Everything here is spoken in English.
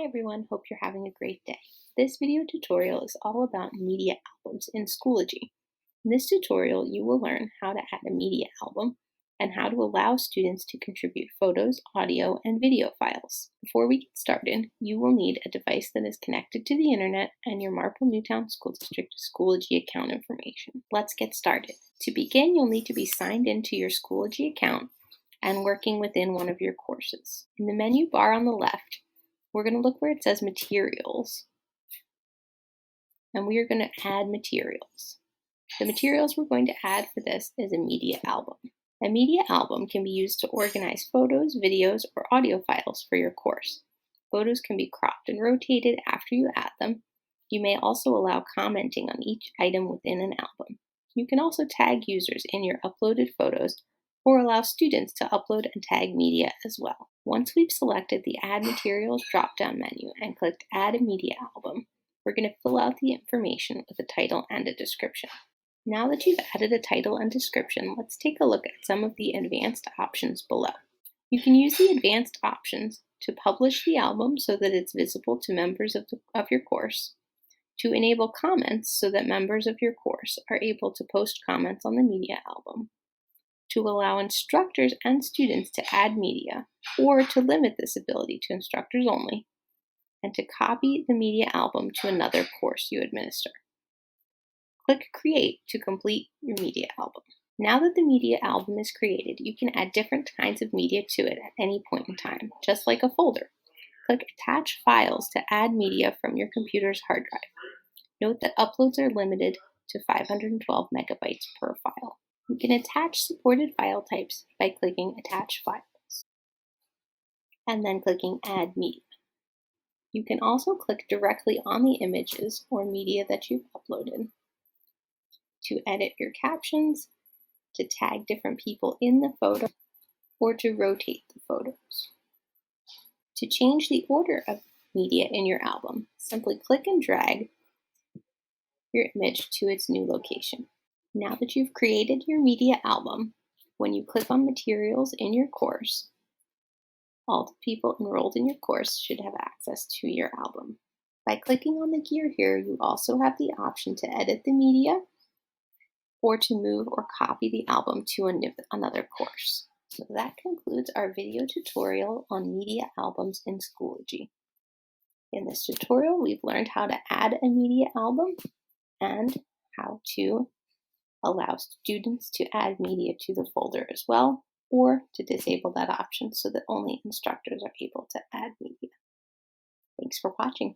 Hi everyone, hope you're having a great day. This video tutorial is all about media albums in Schoology. In this tutorial, you will learn how to add a media album and how to allow students to contribute photos, audio, and video files. Before we get started, you will need a device that is connected to the internet and your Marple Newtown School District Schoology account information. Let's get started. To begin, you'll need to be signed into your Schoology account and working within one of your courses. In the menu bar on the left, we're going to look where it says Materials, and we are going to add materials. The materials we're going to add for this is a media album. A media album can be used to organize photos, videos, or audio files for your course. Photos can be cropped and rotated after you add them. You may also allow commenting on each item within an album. You can also tag users in your uploaded photos or allow students to upload and tag media as well. Once we've selected the Add Materials drop-down menu and clicked Add a Media Album, we're going to fill out the information with a title and a description. Now that you've added a title and description, let's take a look at some of the advanced options below. You can use the advanced options to publish the album so that it's visible to members of your course, to enable comments so that members of your course are able to post comments on the media album, to allow instructors and students to add media, or to limit this ability to instructors only, and to copy the media album to another course you administer. Click Create to complete your media album. Now that the media album is created, you can add different kinds of media to it at any point in time, just like a folder. Click Attach Files to add media from your computer's hard drive. Note that uploads are limited to 512 megabytes per file. You can attach supported file types by clicking Attach Files and then clicking Add Media. You can also click directly on the images or media that you've uploaded to edit your captions, to tag different people in the photo, or to rotate the photos. To change the order of media in your album, simply click and drag your image to its new location. Now that you've created your media album, when you click on materials in your course, all the people enrolled in your course should have access to your album. By clicking on the gear here, you also have the option to edit the media or to move or copy the album to another course. So that concludes our video tutorial on media albums in Schoology. In this tutorial, we've learned how to add a media album and how to allow students to add media to the folder as well, or to disable that option so that only instructors are able to add media. Thanks for watching.